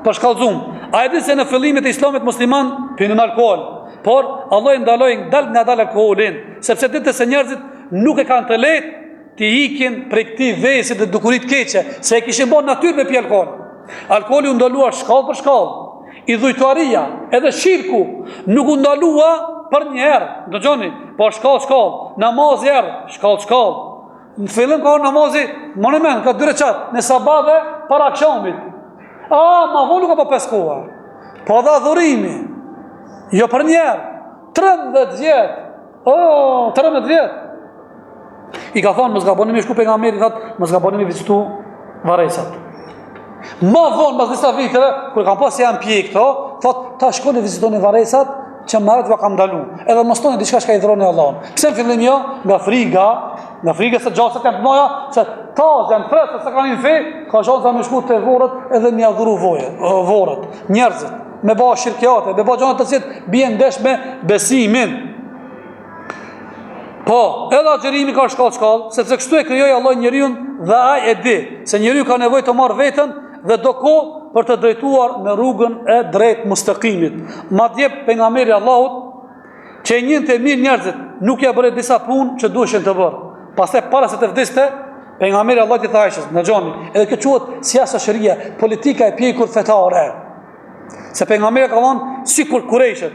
për shkallëzum. A e di se në fillimet e islamit musliman pinin alkohol, por Allah i ndaloj nga dal alkoholin, sepse ditë se njerëzit nuk e kanë të lehtë të ikin prej këtij vesit dhe dukurit keqe, se e kishin bërë natyrë me pi alkohol. Alkoholi u ndalua shkallë për shkallë. Idhujtaria, edhe shirku nuk u ndalua për një herë, dëgjoni, po shkallë, namazi herë, shkallë. Në fillim ka namazi, monument, ka 2 rekat, në sabat dhe para akşamit. Ma vonë ka po 5 koha. Po dha dhurimi, jo për një herë, 13 vjet. 13 vjet. I ka thonë, mos gaboni me shku pejgamberi, thotë, mos gaboni me vizitu varresat. Ma vonë, mas disa viteve, kur kam pas janë pjek këto, thotë, ta shkoni vizitoni varresat, që marrët va kam dalu. Edhe mos toni diçka shka i dhroni Allahun. Pse në fillim jo? Nga friga se gjasët janë të noja, se ta janë fresë, se kanë një fe, ka shansë me shku të vorët edhe një adhuru vorët, njerëzit, me ba shirkjate, me ba gjonat të citë bje ndesh me besimin. Po, edhe agjerimi ka shkallë, sepse kështu e krijoi Allah njeriun dhe ai e di, se njeriu ka nevojë të marrë veten dhe do kohë për të drejtuar në rrugën e drejtë mustaqimit. Madje pejgamberi Allahut, që e njënte mirë njerëzit, nuk ja bëre disa punë që duheshin të bërë. Pastaj para se të vdiste, pejgamberi Allahut i tha Aishës, në xhami, edhe kjo quhet siasa shëria, politika e pjekur fetare. Se pejgamberi ka thënë sikur Kurejshet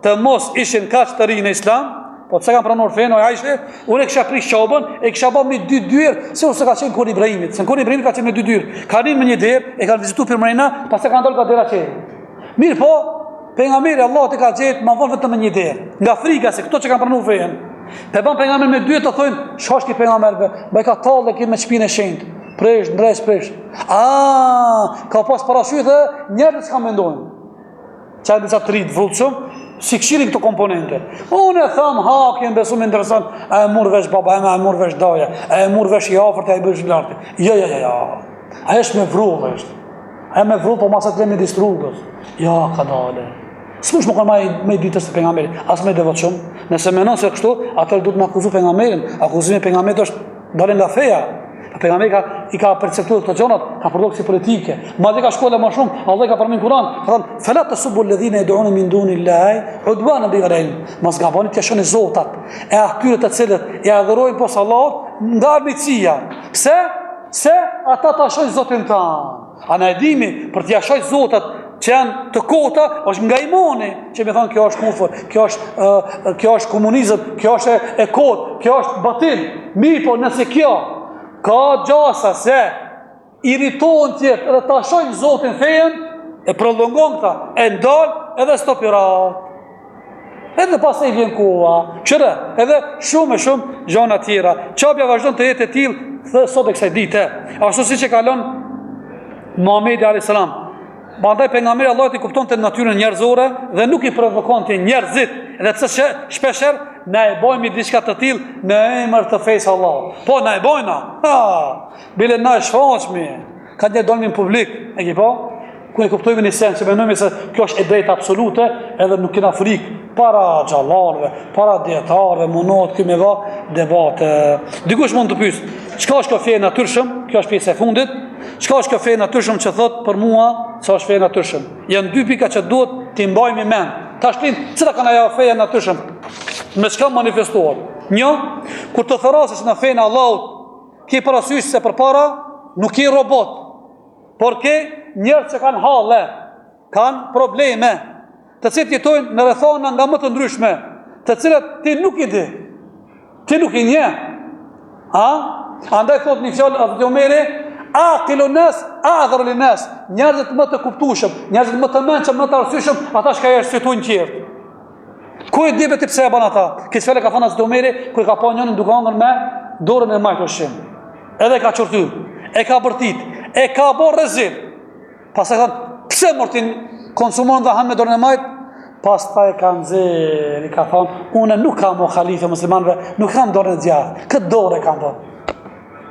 të mos ishin kaq të rinj në Islam, po të se kam pranur fenë, Aishë, unë e kisha prish qabën, e kisha bërë me 2 dyrë, se ose ka qenë koni Ibrahimit, se koni Ibrahimit ka qenë me 2 dyrë, ka rinë me një derë, e kanë vizitu për mrejna, pas e kanë dollë ka dera qenë. Mirë po, pejgamberi Allah të ka gjetë, ma vonë vetëm me një derë, nga frika se këto që kanë pranur fenë. Pe ban pejgamberi me 2 të thojnë, shashki pejgamberve, bëj ka tallë dhe kinë me shpinë e shenjtë, presh. Ka pas parashyt dhe njerëzit s'ka mendojnë. Çaj disa të rritë vullshëm, si këshirin këto komponente. Unë e thamë, hakin, besu me interesant, e mur vesh baba, e mur vesh daja, e mur vesh i afërt, e i bësh lartë. Ja. A është me vrullë, është. A me vrullë, po masat le me distrugës. Ja, ka dale. S'mush më kanë me i ditës të pejgamberit, as me devot shumë. Nëse menon se kështu, atër duhet me akuzu pejgamberin. Akuzimi pejgamberit është dalë nga feja. Pejgamberi i ka perceptuar këto gjërat, ka përdorur si politike. Madje ka shkolla më shumë, Allah ka përmendur Kur'an, ka thënë: "Fala tasubbu alladhina yad'una min dunillahi udwana bighayri ilm." Mos gaboni të shoni zotat e atyre të cilët i adhurojnë posa Allahut nga armiqësia. Pse? Se ata ta shohin Zotin tan. Ana e dimi për t'ia shoh zotat që janë të kota, është nga imani, që me thonë kjo është kufër, kjo është komunizëm, kjo është e kotë, kjo është batil. Mi po nëse kjo ka gjasa se irritohen tjetë edhe ta shojnë Zotin fejen, e prolongon këta, e ndalë edhe stopirat. Edhe pas e i vjen koha, qëre, edhe shumë gjona tjera. Qabja vazhdon të jetë e tilë, dhe sot e kësaj dite. Ashtu si që kalon Muhamedi a.s. Bandaj pejgamberi Allahut i kupton të natyrën njerëzore dhe nuk i provokon të njerëzit. Edhe pse shpesher na e bojmë diçka të tillë në emër të fesë Allah. Po na e bojna. Bile na e shfaqmi. Ka një dolmi në publik, e ki po? Ku e kuptojmë në sens, që mendojmë se kjo është e drejtë absolute, edhe nuk kena frikë para xhallarëve, para dietarëve, mundohet këtu me vë debate. Dikush mund të pyesë, çka është kjo fe e natyrshëm? Kjo është pjesë e fundit. Çka është kjo fe e natyrshëm që thot për mua, çka është fe e natyrshëm? Janë 2 pika që duhet t'i mbajmë mend. Tash cila kanë ajo fe e natyrshëm? Me çka manifestohet? 1, kur të thrasesh në fenë e Allahut, ke parasysh se përpara nuk je robot, por ke njerëz që kanë halle, kanë probleme, të cilët jetojnë në rrethana nga më të ndryshme, të cilat ti nuk i di, ti nuk i njeh. Andaj thot një fjalë Hazreti Omeri, aqilun nas a'dharu lin nas, njerëzit më të kuptueshëm, njerëzit më të mençëm, më të arsyeshëm, ata që arsytojnë tjerë. Ku e di vetë pse e bën ata? Këtë fjalë ka thënë Hazreti Omeri kur ka pa njërin duke hëngur me dorën e majtë ushqim. Edhe ka çortyr, e ka bërtit, e ka bërë rrezil. Pastaj thon, pse mortin konsumon dhe han me dorën e majtë? Pastaj ka nxjerr, i ka thon, unë nuk kam o halife muslimanëve, nuk kam dorën e djathtë. Këtë dorë kam bërë.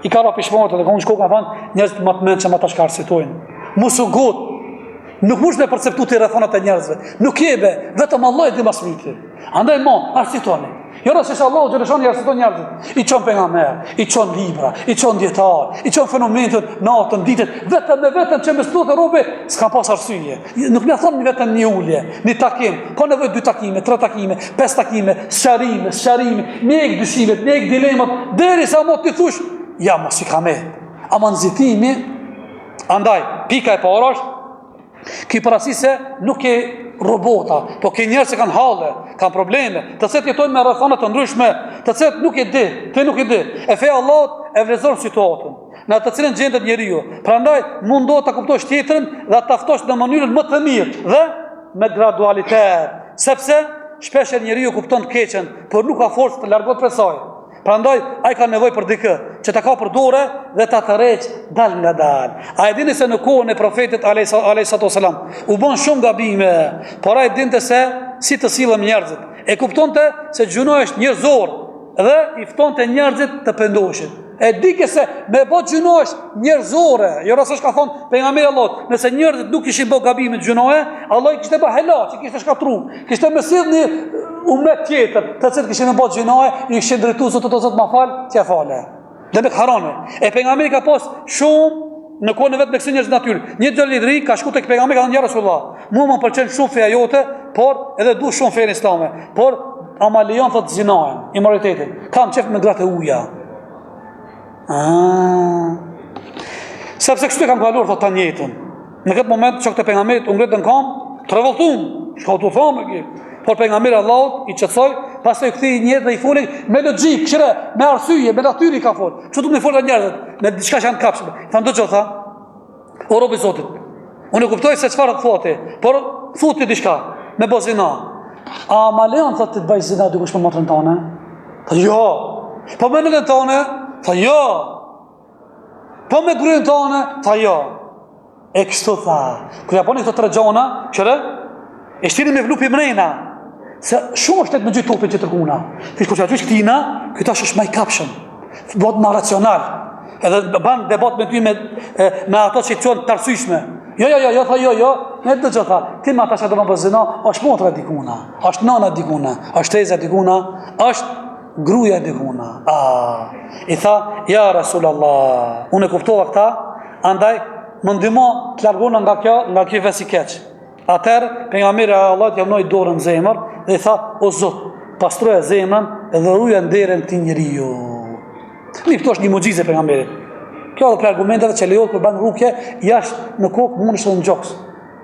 I ka ra pishmarët dhe ka unë shko ka thonë, njerëzit më të menë që më të shkarësitojnë. Musu gotë, nuk mush me perceptu të i rrethonat e njerëzve. Nuk jebe, vetëm Allah e di mas miti. Andaj mo, arsitoni. Jo rësisht Allah u gjërëshon i arsiton njerëzit. I qonë pejgamber, i qonë libra, i qonë djetar, i qonë fenomentet, natën, ditet, vetëm me vetëm që me stot e robe, s'ka pas arsyje. Nuk me thonë vetëm një ullje, një takim, ka nevojë 2 takime, 3 takime, 5 takime, sqarime, mjek dyshimet, mjek dilemat, deri sa mo t'i thush, ja mos i ka me. Ama nëzitimi, andaj, pika e para është, ki parasi se nuk e robota, po ke njerëz që kanë halle, kanë probleme, të cilët jetojnë me rrethana të ndryshme, të cilët nuk e di, ti nuk e di. E feja Allahut e vlezon situatën, në të cilën gjendet njeriu. Prandaj mundohet ta kuptosh tjetrën dhe ta ftosh në mënyrën më të mirë dhe me gradualitet, sepse shpesh njeriu kupton të keqen, por nuk ka forcë të largohet prej saj. Prandaj ai ka nevojë për dikë që ta ka për dorë dhe ta tërheq dal nga dal. A e dini se në kohën e profetit alayhi salam u bën shumë gabime, por ai dinte se si të sillen njerëzit. E kuptonte se gjunoja është njerëzor dhe i ftonte njerëzit të pendoheshin. E di që se me bot gjunoja është njerëzore. Jo rastësisht ka thonë pejgamberi Allahut, nëse njerëzit nuk kishin bë gabime të gjunoje, Allah i kishte bë helaç, i kishte shkatruar, kishte mësill një umet tjetër, të cilët kishin me bot gjunoje, i kishin drejtuar zot ma fal, t'ja fale. Dhe me harame. E pejgamberi ka pas shumë në kohën e vet me kësi njerëz natyrë. Një djalë ka shku tek pejgamberi ka thënë ja Rasulullah, mua më pëlqen shumë feja jote, por edhe du shumë fenë islame. Por ama lejon thot zinajen, immoralitetin. Kam qef me gratë e uja. Sepse kështu e kam kaluar thot tani jetën. Në këtë moment që këtë pejgamberit u ngritën kam, të revoltuar, shka u thamë kjo. Por pejgamberi Allahut i qetësoi, pastaj u kthei një jetë dhe i foli me logjik, këshire, me arsye, me natyrë i ka fol. Çu do të më folë njerëzit, me diçka që janë kapshme. Thanë dëgjoj tha, o robi i Zotit. Unë e kuptoj se çfarë thotë, por thotë diçka me bozina. A ma lejon thotë të bëj zina dikush me motrën tonë? Tha jo. Po me nënën tonë? Tha jo. Po me gruën tonë? Tha jo. E kështu tha. Kur japoni këto 3 gjona, qëre? E shtini me vlupi mrena. Se shumë është të me gjithë topin që tërkuna. Fish kur që aty këtina, këta është ma i kapshëm. Bot ma racional. Edhe ban debat me ty me ato që i qonë të arsyshme. Jo, tha jo. Ne të gjë tha, ti ma ta që të më bëzina, është motra dikuna, është nana dikuna, është teza dikuna, është gruja dikuna. I tha, ja Rasulallah, unë e kuptova këta, andaj, më ndimo të largona nga kjo vesi keqë. Atëherë, pejgamberi Allahut ja mnoi dorën në zemër dhe i tha: "O Zot, pastroja zemrën dhe ruaj nderën ti njeriu." Mi këto është një mucize pejgamberit. Kjo edhe për argumenteve që lejohet për ban rukje jashtë në kokë mund të në gjoks.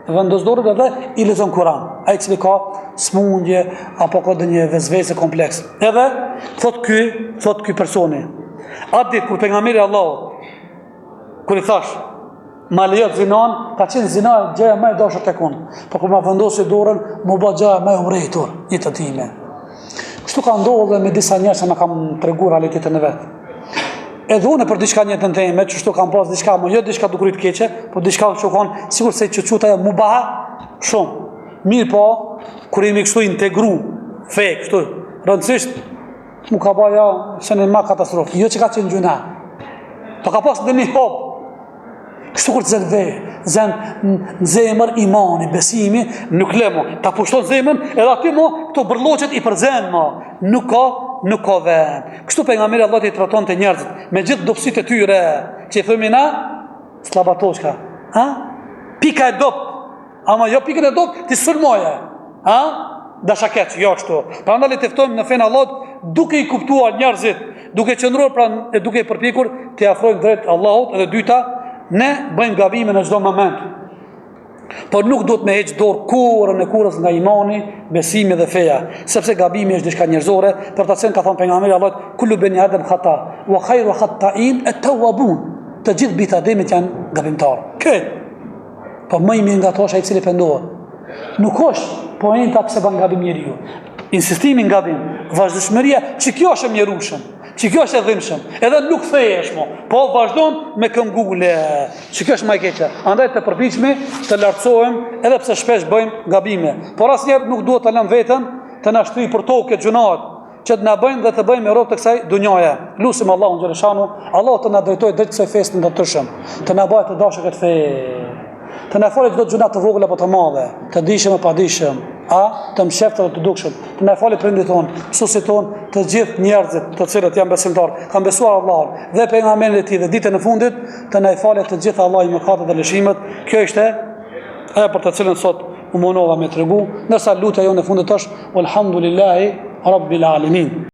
Vendos dorën dhe i lexon Kur'an. Ai që ka smundje apo ka ndonjë vezvese kompleks. Edhe thot ky personi. Atë kur pejgamberi Allahut kur i thash ma lejot zinan, ka qenë zina gjëja më e dashur tek unë. Po kur ma vendosi dorën, më bë gjëja më e urrëtur një të time. Kështu ka ndodhur me disa njerëz që na kanë treguar realitetin e vet. Edhe unë për diçka një të teme, që shtu kam pas diçka, jo diçka dukurit keqe, po diçka që kanë sikur se çuçuta ajo mubaha shumë. Mirë po, kur jemi kështu integru, fe, kështu, rëndësisht mu ka baja se në ma katastrofë. Jo që ka qenë gjuna. Po ka pas dhe një hop. Kështu kur të zënë në zemër imani, besimi, nuk lemo, ta pushton zemën, edhe aty mo, këto bërloqet i përzenë mo, nuk ka vend. Kështu pejgamberi Allahut i traton të njerëzit, me gjithë dobësitë e tyre, që i thëmi na, slabatoshka, pika e dopt, ama jo pikën e dopt, ti sulmoje, dashakeq, jo kështu. Pra ndali të ftojmë në fenë Allahut, duke i kuptuar njerëzit, duke qëndruar, duke i përpjekur, të afrojnë drejt Allahut, edhe dyta, ne bëjmë gabime në çdo moment. Por nuk duhet me heq dorë kurrën e kurrës nga imani, besimi dhe feja, sepse gabimi është diçka njerëzore, për ta thënë ka thënë pejgamberi Allahut, kullu bani adam khata, wa khayru khata'in at-tawwabun. Të gjithë bijtë ademit janë gabimtarë. Po më i mirë nga ato është ai i cili pendohet. Nuk është poenta pse bën gabim njeriu. Insistimi në gabim, vazhdimëria, që kjo është e mjerueshme. Që kjo është e dhimbshëm, edhe nuk thehesh mo, po vazhdon me këmbgule. Që kjo është më e keqe. Andaj të përpiqemi të lartësohem, edhe pse shpesh bëjmë gabime. Por asnjëherë nuk duhet ta lëm veten të na shtrij për tokë gjunat, që të na bëjnë dhe të bëjmë rob të kësaj dunjaje. Lusim Allahun xhaleshanu, Allah të na drejtojë drejt kësaj fesë të ndërtueshëm, të na bëjë të dashur këtë fe, të na falë çdo gjuna të vogla apo të madhe, të dishëm apo pa dishëm, të msheftë dhe të dukshëm, të na falë prindit tonë, mësuesit tonë, të gjithë njerëzit të cilët janë besimtarë, kanë besuar Allahun dhe pejgamberin e tij dhe ditën e fundit, të na falë të gjithë Allahi mëkatet dhe lëshimet. Kjo ishte ajo për të cilën sot u munova me tregu, ndërsa lutja jonë e fundit është Alhamdulillahi Rabbil Alamin.